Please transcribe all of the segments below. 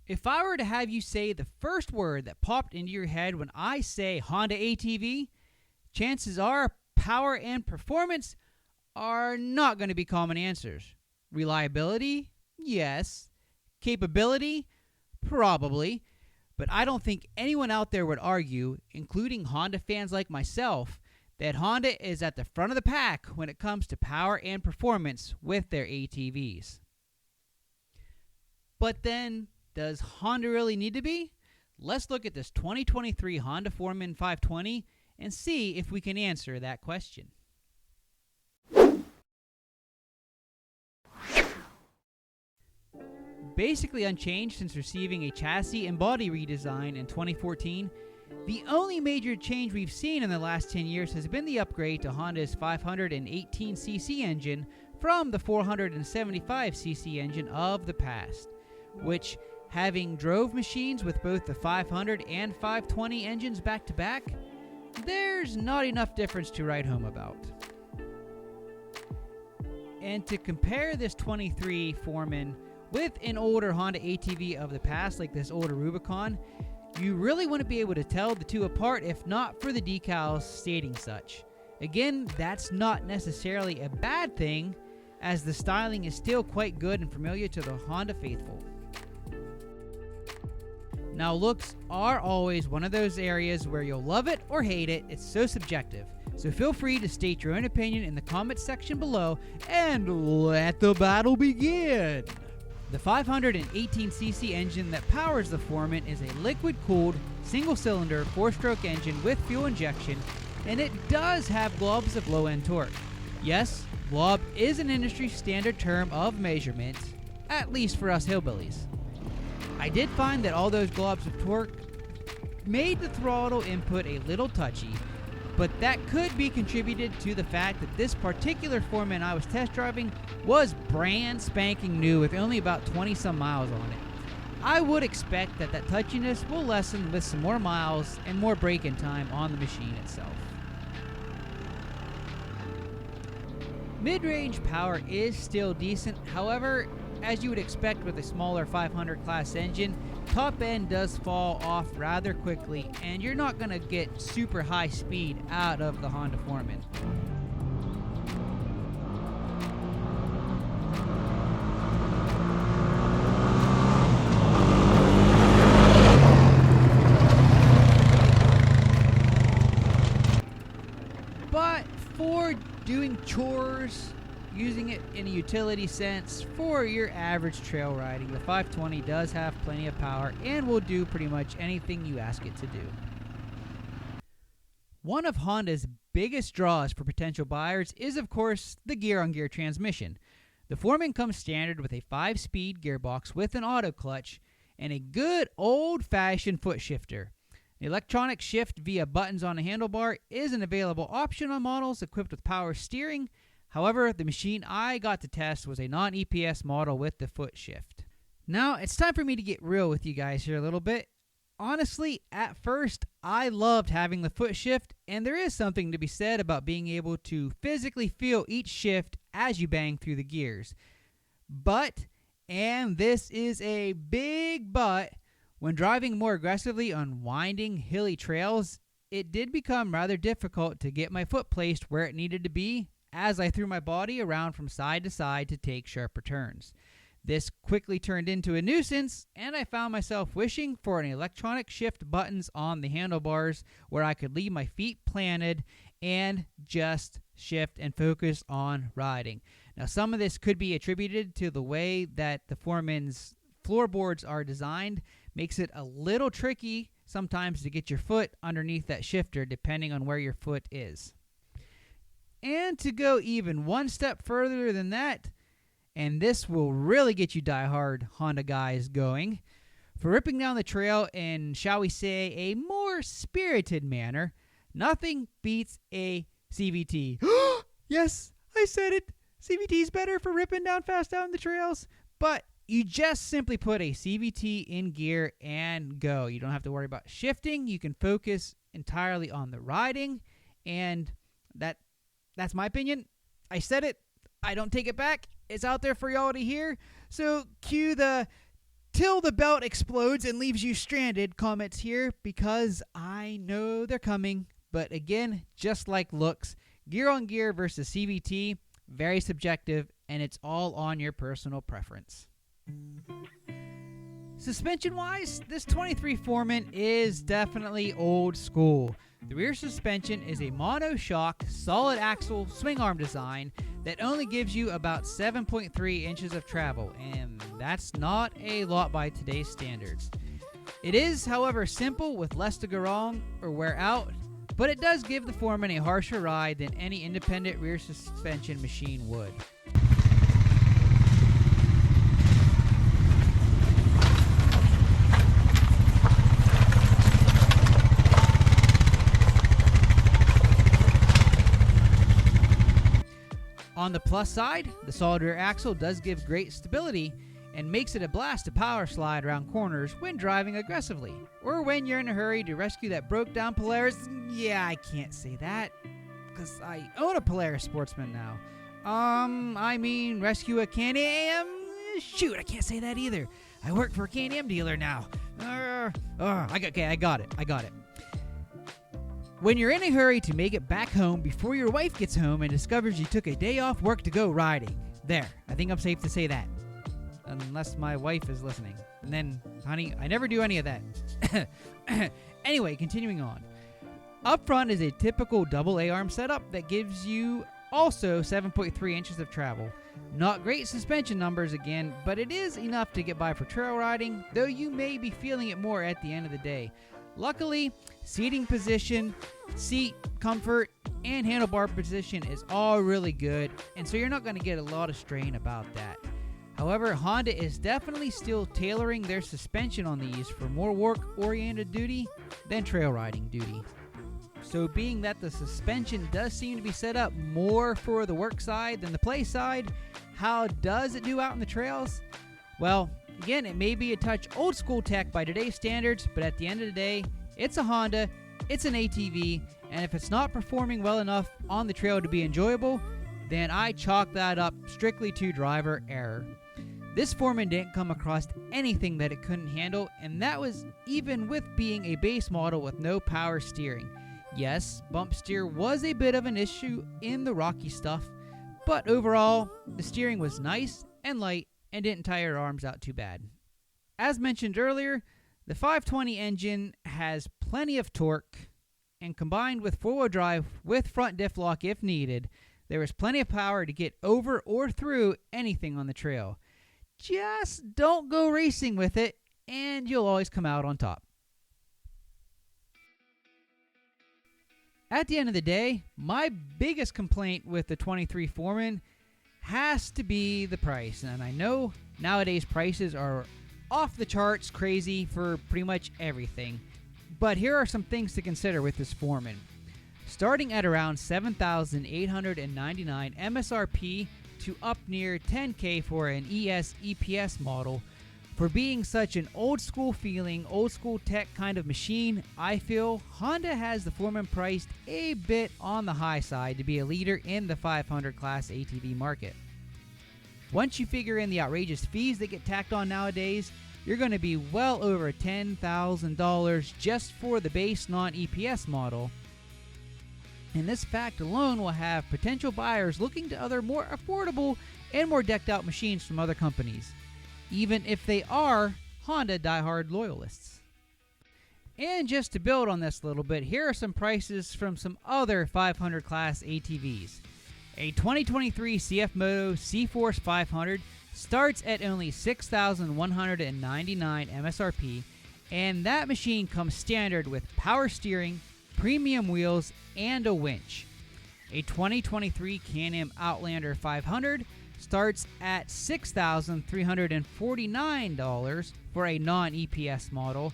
If I were to have you say the first word that popped into your head when I say Honda ATV, chances are power and performance are not going to be common answers. Reliability? Yes. Capability? Probably. But I don't think anyone out there would argue, including Honda fans like myself, that Honda is at the front of the pack when it comes to power and performance with their ATVs. But then, does Honda really need to be? Let's look at this 2023 Honda Foreman 520 and see if we can answer that question. Basically unchanged since receiving a chassis and body redesign in 2014, the only major change we've seen in the last 10 years has been the upgrade to Honda's 518cc engine from the 475cc engine of the past, which, having drove machines with both the 500 and 520 engines back to back, there's not enough difference to write home about. And to compare this 23 Foreman with an older Honda ATV of the past, like this older Rubicon, you really wouldn't be able to tell the two apart if not for the decals stating such. Again, that's not necessarily a bad thing, as the styling is still quite good and familiar to the Honda faithful. Now, looks are always one of those areas where you'll love it or hate it. It's so subjective. So feel free to state your own opinion in the comments section below and let the battle begin. The 518cc engine that powers the Foreman is a liquid-cooled, single-cylinder, 4-stroke engine with fuel injection, and it does have globs of low-end torque. Yes, glob is an industry-standard term of measurement, at least for us hillbillies. I did find that all those globs of torque made the throttle input a little touchy, but that could be contributed to the fact that this particular Foreman I was test driving was brand spanking new with only about 20 some miles on it. I would expect that touchiness will lessen with some more miles and more break-in time on the machine itself. Mid-range power is still decent, however, as you would expect with a smaller 500 class engine, top end does fall off rather quickly, and you're not going to get super high speed out of the Honda Foreman. But for doing chores, using it in a utility sense, for your average trail riding, the 520 does have plenty of power and will do pretty much anything you ask it to do. One of Honda's biggest draws for potential buyers is, of course, the gear-on-gear transmission. The Foreman comes standard with a 5-speed gearbox with an auto clutch and a good old-fashioned foot shifter. The electronic shift via buttons on a handlebar is an available option on models equipped with power steering. However, the machine I got to test was a non-EPS model with the foot shift. Now, it's time for me to get real with you guys here a little bit. Honestly, at first, I loved having the foot shift, and there is something to be said about being able to physically feel each shift as you bang through the gears. But, and this is a big but, when driving more aggressively on winding, hilly trails, it did become rather difficult to get my foot placed where it needed to be as I threw my body around from side to side to take sharper turns. This quickly turned into a nuisance, and I found myself wishing for an electronic shift buttons on the handlebars where I could leave my feet planted and just shift and focus on riding. Now, some of this could be attributed to the way that the Foreman's floorboards are designed. Makes it a little tricky sometimes to get your foot underneath that shifter depending on where your foot is. And to go even one step further than that, and this will really get you diehard Honda guys going, for ripping down the trail in, shall we say, a more spirited manner, nothing beats a CVT. Yes, I said it. CVT is better for ripping down fast down the trails, but you just simply put a CVT in gear and go. You don't have to worry about shifting. You can focus entirely on the riding, and that's my opinion. I said it. I don't take it back. It's out there for y'all to hear. So cue the till the belt explodes and leaves you stranded comments here, because I know they're coming. But again, just like looks, gear on gear versus CVT, very subjective, and it's all on your personal preference. Suspension-wise, this 23 Foreman is definitely old school. The rear suspension is a mono-shock, solid axle swing arm design that only gives you about 7.3 inches of travel, and that's not a lot by today's standards. It is, however, simple with less to go wrong or wear out, but it does give the Foreman a harsher ride than any independent rear suspension machine would. On the plus side, the solid rear axle does give great stability and makes it a blast to power slide around corners when driving aggressively, or when you're in a hurry to rescue that broke down Polaris. Yeah, I can't say that, because I own a Polaris Sportsman now. I mean rescue a Can-Am? Shoot, I can't say that either. I work for a Can-Am dealer now. I got it. When you're in a hurry to make it back home before your wife gets home and discovers you took a day off work to go riding. There, I think I'm safe to say that. Unless my wife is listening. And then, honey, I never do any of that. Anyway, continuing on. Up front is a typical double A-arm setup that gives you also 7.3 inches of travel. Not great suspension numbers again, but it is enough to get by for trail riding, though you may be feeling it more at the end of the day. Luckily, seating position, seat comfort, and handlebar position is all really good, and so you're not going to get a lot of strain about that. However, Honda is definitely still tailoring their suspension on these for more work-oriented duty than trail riding duty. So being that the suspension does seem to be set up more for the work side than the play side, how does it do out in the trails? Well, again, it may be a touch old school tech by today's standards, but at the end of the day, it's a Honda, it's an ATV, and if it's not performing well enough on the trail to be enjoyable, then I chalk that up strictly to driver error. This Foreman didn't come across anything that it couldn't handle, and that was even with being a base model with no power steering. Yes, bump steer was a bit of an issue in the rocky stuff, but overall, the steering was nice and light and didn't tire your arms out too bad. As mentioned earlier, the 520 engine has plenty of torque, and combined with four-wheel drive with front diff lock if needed, there is plenty of power to get over or through anything on the trail. Just don't go racing with it, and you'll always come out on top. At the end of the day, my biggest complaint with the 23 Foreman has to be the price. And I know nowadays prices are off the charts crazy for pretty much everything. But here are some things to consider with this Foreman. Starting at around $7,899 MSRP to up near $10K for an ES EPS model. For being such an old school feeling, old school tech kind of machine, I feel Honda has the Foreman priced a bit on the high side to be a leader in the 500 class ATV market. Once you figure in the outrageous fees that get tacked on nowadays, you're going to be well over $10,000 just for the base non-EPS model. And this fact alone will have potential buyers looking to other more affordable and more decked out machines from other companies, even if they are Honda diehard loyalists. And just to build on this a little bit, here are some prices from some other 500 class ATVs. A 2023 CF Moto C-Force 500 starts at only $6,199 MSRP, and that machine comes standard with power steering, premium wheels, and a winch. A 2023 Can-Am Outlander 500 starts at $6,349 for a non-EPS model,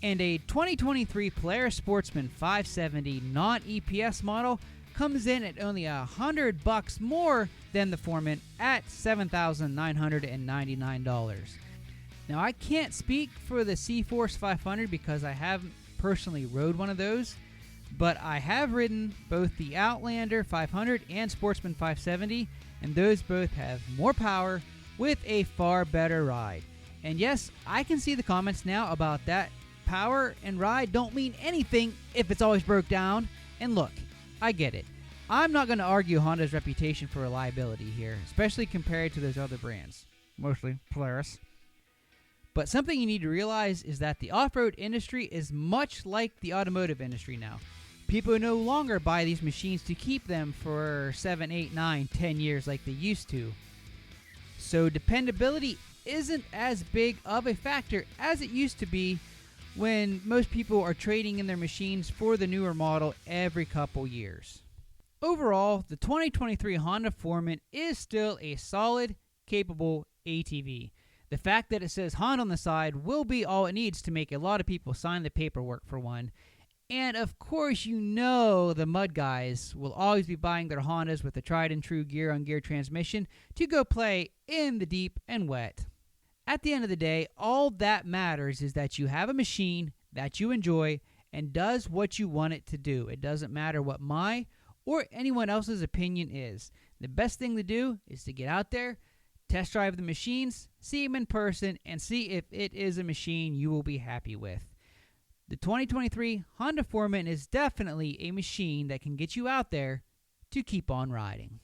and a 2023 Polaris Sportsman 570 non-EPS model comes in at only $100 more than the Foreman at $7,999. Now, I can't speak for the C-Force 500 because I haven't personally rode one of those, but I have ridden both the Outlander 500 and Sportsman 570, and those both have more power with a far better ride. And yes, I can see the comments now about that. Power and ride don't mean anything if it's always broke down. And look, I get it. I'm not going to argue Honda's reputation for reliability here, especially compared to those other brands, mostly Polaris. But something you need to realize is that the off-road industry is much like the automotive industry now. People no longer buy these machines to keep them for 7, 8, 9, 10 years like they used to. So dependability isn't as big of a factor as it used to be when most people are trading in their machines for the newer model every couple years. Overall, the 2023 Honda Foreman is still a solid, capable ATV. The fact that it says Honda on the side will be all it needs to make a lot of people sign the paperwork for one. And of course, you know the mud guys will always be buying their Hondas with the tried and true gear-on-gear transmission to go play in the deep and wet. At the end of the day, all that matters is that you have a machine that you enjoy and does what you want it to do. It doesn't matter what my or anyone else's opinion is. The best thing to do is to get out there, test drive the machines, see them in person, and see if it is a machine you will be happy with. The 2023 Honda Foreman is definitely a machine that can get you out there to keep on riding.